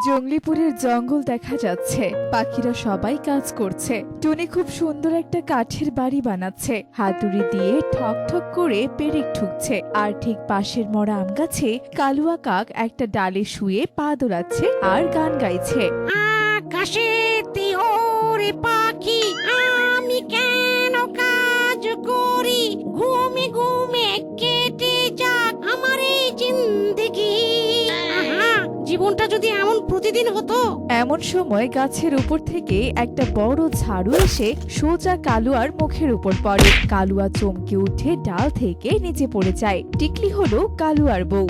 জঙ্গলিপুরের জঙ্গল দেখা যাচ্ছে, পাখিরা সবাই কাজ করছে। টুনি খুব সুন্দর একটা কাঠের বাড়ি বানাচ্ছে, হাতুড়ি দিয়ে ঠক ঠক করে পেরেক ঠুকছে। আর ঠিক পাশের মরা আম গাছে কালুয়া কাক একটা ডালে শুয়ে পা দোলাচ্ছে আর গান গাইছে। আকাশে তিহরে পাখি, আমি কেন কাজ করি, ঘুমে ঘুমে কেটে যাক আমার এই জিন্দেগি। জীবনটা যদি এমন প্রতিদিন হতো। এমন সময় গাছের উপর থেকে একটা বড় ঝাড়ু এসে সোজা কালুয়ার মুখের উপর পড়ে। কালুয়া চমকে উঠে ডাল থেকে নিচে পড়ে যায়। টিকলি হলো কালুয়ার বউ।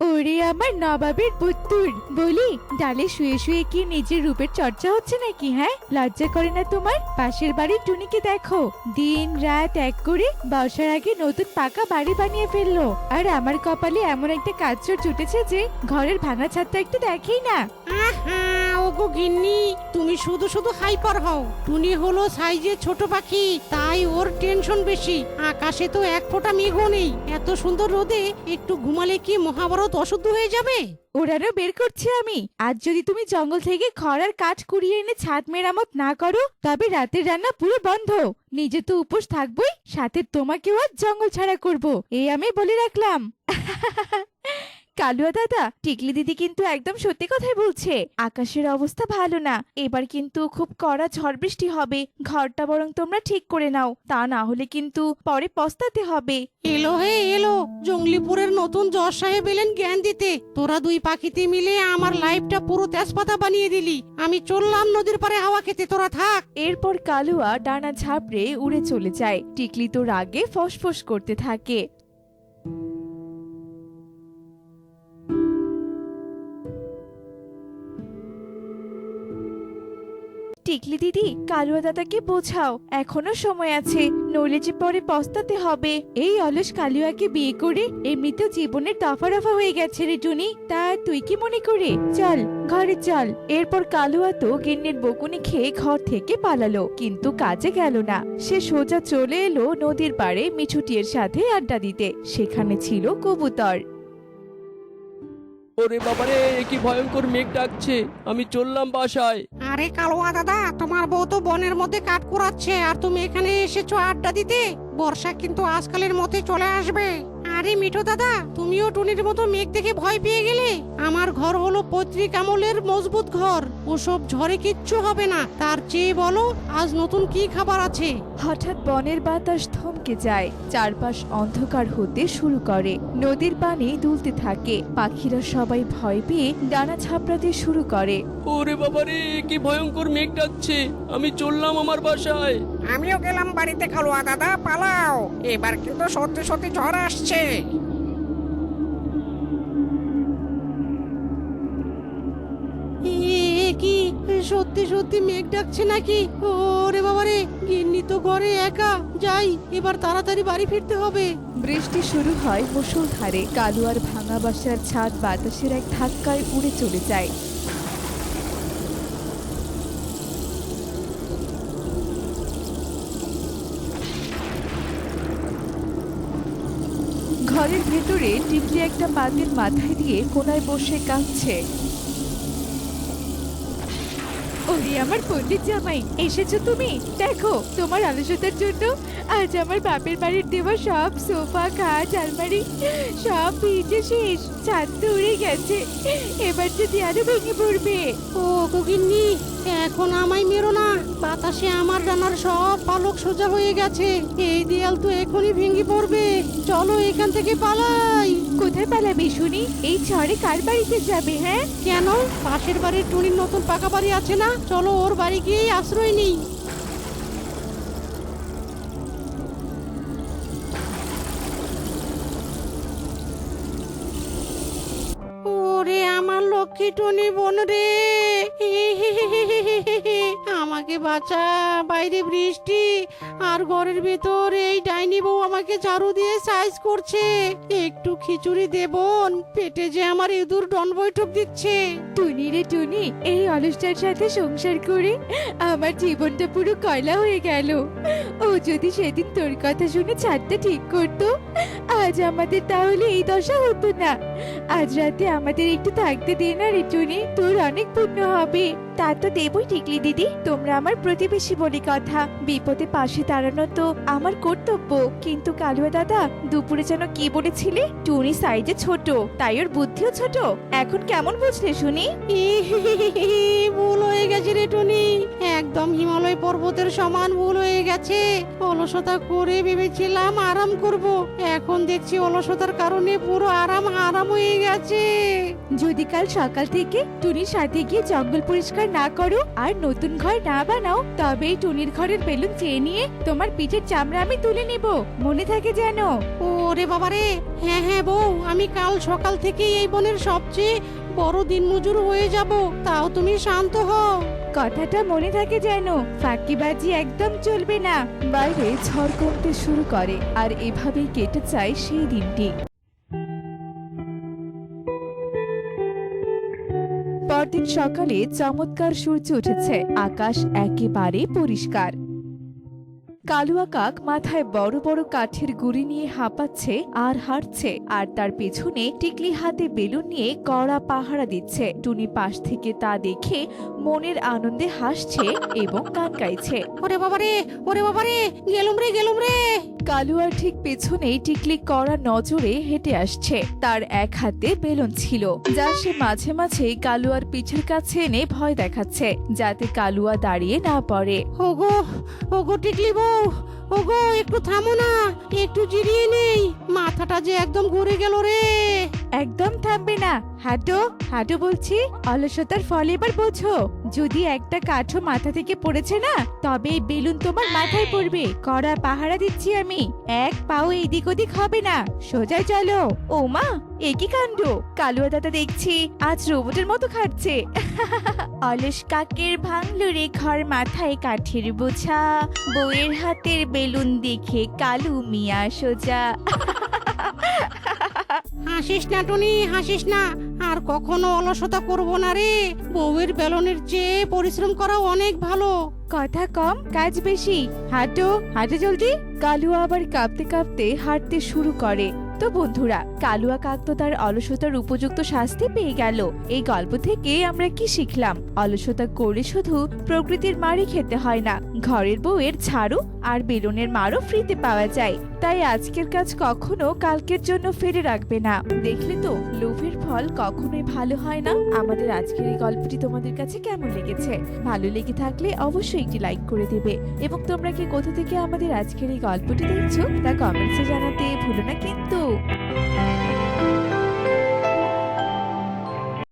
ওরে আমার নবাবের পুত্তুর, বলি ডালে শুয়ে শুয়ে কি নিজের রূপের চর্চা হচ্ছে নাকি? হ্যাঁ, লজ্জা করে না তোমার? পাশের বাড়ির টুনিকে দেখো, দিন রাত এক করে বর্ষার আগে নতুন পাকা বাড়ি বানিয়ে ফেললো, আর আমার কপালে এমন একটা কাজচোর জুটেছে যে ঘরের ভাঙা ছাদটা একটু দেখেই না। ওগো গিন্নি, তুমি শুধু শুধু হাইপার হও। টুনি হলো সাইজে ছোট পাখি, তাই ওর টেনশন বেশি। আকাশে তো এক ফোঁটা মেঘও নেই, এত সুন্দর রোদে একটু ঘুমালে কি মহাভারত অশুদ্ধ হয়ে যাবে? ওরারও বের করছি আমি। আজ যদি তুমি জঙ্গল থেকে খড়ার কাঠ কুড়িয়ে এনে ছাদ মেরামত না করো, তবে রাতের রান্না পুরো বন্ধ। নিজে তো উপোস থাকবোই, সাথে তোমাকেও আজ জঙ্গল ছাড়া করব, এই আমি বলে রাখলাম। কালুয়া দাদা, টিকলি দিদি কিন্তু একদম সত্যি কথাই বলছে। আকাশের অবস্থা ভালো না, এবার কিন্তু খুব কড়া ঝড় বৃষ্টি হবে। ঘরটা বরং তোমরা ঠিক করে নাও, তা না হলে কিন্তু পরে পস্তাতে হবে। এলো হে এলো, জঙ্গলিপুরের নতুন জজ সাহেব এলেন জ্ঞান দিতে। তোরা দুই পাখিতে মিলে আমার লাইফটা পুরো তেজপাতা বানিয়ে দিলি। আমি চললাম নদীর পারে হাওয়া খেতে, তোরা থাক। এরপর কালুয়া ডানা ঝাপড়ে উড়ে চলে যায়। টিকলি তো রাগে ফসফস করতে থাকে। টিকলি দিদি, কালুয়া দাদাকে বোঝাও, এখনো সময় আছে, নইলে যে পরে পস্তাতে হবে। এই অলস কালুয়াকে বিয়ে করে এমনিতেও জীবনের দফা রফা হয়ে গেছে রে টুনি। তা তুই কি মনে করে? চল ঘরে চল। এরপর কালুয়া তো গিন্নির বকুনি খেয়ে ঘর থেকে পালালো, কিন্তু কাজে গেল না। সে সোজা চলে এলো নদীর পাড়ে মিঠুটির সাথে আড্ডা দিতে। সেখানে ছিল কবুতর। ওরে বাবারে, কি ভয়ঙ্কর মেঘ ডাকছে, আমি চললাম বাসায়। আরে কালুয়া দাদা, তোমার বউ তো বনের মধ্যে কাঠ কুড়াচ্ছে, আর তুমি এখানে এসেছো আড্ডা দিতে। বর্ষা কিন্তু আজকালের মধ্যে চলে আসবে। আরে মিঠু দাদা, তুমিও টুনির মতো মেঘ দেখে ভয় পেয়ে গেলে? আমার ঘর হলো পৈতৃক আমলের মজবুত ঘর, ওসব ঝড়ে কিচ্ছু হবে না। তার চেয়ে বলো আজ নতুন কি খাবার আছে? হঠাৎ বনের বাতাস থমকে যায়, চারপাশ অন্ধকার হতে শুরু করে, নদীর পানি দুলতে থাকে। পাখিরা সবাই ভয় পেয়ে ডানা ঝাপড়াতে শুরু করে। ওরে বাবারে, কি ভয়ঙ্কর মেঘ ডাকছে, আমি চললাম আমার বাসায়। আমিও গেলাম বাড়িতে কালুয়া দাদা, পালাও, এবার কিন্তু সত্যি সত্যি ঝড় আসছে। কি সত্যি সত্যি মেঘ ডাকছে নাকি? ওরে বাবারে, গিন্নি তো ঘরে একা। যাই, এবার তাড়াতাড়ি বাড়ি ফিরতে হবে। বৃষ্টি শুরু হয় মুষলধারে। কালুয়ার ভাঙা বাসার ছাদ বাতাসের এক ধাক্কায় উড়ে চলে যায়। ঘরের ভেতরে টিকলি একটা পাতির মাথায় দিয়ে কোনায় বসে কাঁদছে। ওরে আমার পণ্ডিত জামাই, এসেছো তুমি? দেখো, তোমার আলস্যতার জন্য আজ আমার বাপের বাড়ির দেওয়া সব সোফা, খাট, আলমারি সব ভিজে শেষ, ছাদ তো উড়ে গেছে। এবার যদি আরো ভেঙে পড়বে। ও গিন্নি, এখন আমায় মেরো না, বাতাসে আমার ডানার সব পালক সোজা হয়ে গেছে। এই দেয়াল তো এখনই ভেঙে পড়বে। চলো এখান থেকে পালাই। কোথায় পালাবে শুনি? এই ঝড়ে কার বাড়িতে যাবে? হ্যাঁ, কেন? পাশের বাড়ির টুনির নতুন পাকা বাড়ি আছে না, চলো ওর বাড়ি গিয়ে আশ্রয় নিই। ওরে আমার লক্ষ্মী টুনি বোন রে, আমাকে বাঁচা। বাইরে বৃষ্টি আর ঘরের ভেতর এই ডাইনি বউ আমাকে ঝাড়ু দিয়ে সাইজ করছে। একটু খিচুড়ি দে বোন, পেটে যে আমার ইঁদুর ডন বৈঠক দিচ্ছে। টুনি রে টুনি, এই অলসটার সাথে সংসার করে আমার জীবনটা পুরো কয়লা হয়ে গেল। ও যদি সেদিন তোর কথা শুনে ছাড়তে ঠিক করতো, আজ আমাদের তাহলে এই দশা হতো না। আজ রাতে আমাদের একটু থাকতে দে না রে টুনি, তোর অনেক পুণ্য হবে। তা তো দেবই টিকলি দিদি, তোমরা আমার প্রতিবেশী বলে কথা, বিপদে পাশে দাঁড়ানো তো আমার কর্তব্য। কিন্তু কালুয়া দাদা দুপুরে যেন কি বলেছিলে, টুনি সাইজে ছোট, তাই ওর বুদ্ধিও ছোট। এখন কেমন বুঝলে শুনি? ভুল হয়ে গেছে রে টুনি, একদম হিমালয় পর্বতের সমান ভুল হয়ে গেছে। অলসতা করে ভেবেছিলাম আরাম করব, এখন দেখছি অলসতার কারণে পুরো আরাম হারাম হয়ে গেছে। যদি কাল সকাল থেকে টুনির সাথে গিয়ে জঙ্গল পরিষ্কার না করো আর নতুন ঘর না বানাও, তবে এই টুনির ঘরের বেলুন চেয়ে নিয়ে তোমার পিঠের চামড়া আমি তুলে নেব, মনে থাকে যেন। ওরে বাবারে, হ্যাঁ হ্যাঁ বউ, আমি কাল সকাল থেকে এই বনের সবচেয়ে বড় দিনমজুর হয়ে যাব। তাও তুমি শান্ত হও। কথাটা মনে থাকে যেন, ফাঁকিবাজি একদম চলবে না। বাইরে ঝড় কমতে শুরু করে আর এভাবেই কেটে যায় সেই দিনটি। পরদিন সকালে চমৎকার সূর্য উঠেছে, আকাশ একেবারে পরিষ্কার। কালুয়া কাক মাথায় বড় বড় কাঠের গুড়ি নিয়ে হাঁপাচ্ছে আর হাঁটছে, আর তার পেছনে টিকলি হাতে বেলুন নিয়ে কড়া পাহারা দিচ্ছে। টুনি পাশ থেকে তা দেখে মনের আনন্দে হাসছে এবং গান গাইছে। ওরে বাবারে, ওরে বাবারে, গেলুম রে গেলুম রে। কালুয়ার ঠিক পেছনেই টিকলি কড়া নজরে হেঁটে আসছে। তার এক হাতে বেলুন ছিল, যা সে মাঝে মাঝে কালুয়ার পিঠের কাছে এনে ভয় দেখাচ্ছে, যাতে কালুয়া দাঁড়িয়ে না পড়ে। ওগো, ওগো টিকলি বউ, ওগো একটু থামো না, একটু জিরিয়ে নেই, মাথাটা যে একদম ঘুরে গেল রে। একদম থামবে না, হাঁটো হাঁটো বলছি। অলসতার ফল এবার বোঝো, যদি একটা কাঠও মাথা থেকে পড়েছে না, তবে এই বেলুন তোমার মাথায় পড়বে। কড়া পাহারা দিচ্ছি আমি, এক পাও এদিক ওদিক হবে না, সোজাই চলো। ও মা, একই কাণ্ড, কালুয়া দাদা দেখছি আজ রোবটের মতো খাচ্ছে। অলস কাকের ভাঙলো রে ঘর, মাথায় কাঠের বোঝা, বউয়ের হাতের বেলুন দেখে কালু মিয়া সোজা। হাসিস না টুনি, হাসিস না, আর কখনো অলসতা করবো না রে। বউয়ের বেলনের চেয়ে পরিশ্রম করা অনেক ভালো। কথা কম কাজ বেশি, হাঁটো হাঁটো জলদি। কালুয়া আবার কাঁপতে কাঁপতে হাঁটতে শুরু করে। তো বন্ধুরা, কালুয়া কাক তো তার অলসতার উপযুক্ত শাস্তি পেয়ে গেল। এই গল্প থেকে আমরা কি শিখলাম? অলসতা করে শুধু প্রকৃতির মারই খেতে হয় না, ঘরের বউয়ের ঝাড়ু আর বেলুনের মারও ফ্রিতে পাওয়া যায়। তাই আজকের কাজ কখনো কালকের জন্য ফেলে রাখবে না। দেখলে তো, লোভের ফল কখনোই ভালো হয় না। আমাদের আজকের এই গল্পটি তোমাদের কাছে কেমন লেগেছে? ভালো লেগে থাকলে অবশ্যই একটি লাইক করে দেবে, এবং তোমরা কি কোথা থেকে আমাদের আজকের এই গল্পটি দেখছো তা কমেন্টসে জানাতে ভুলো না কিন্তু।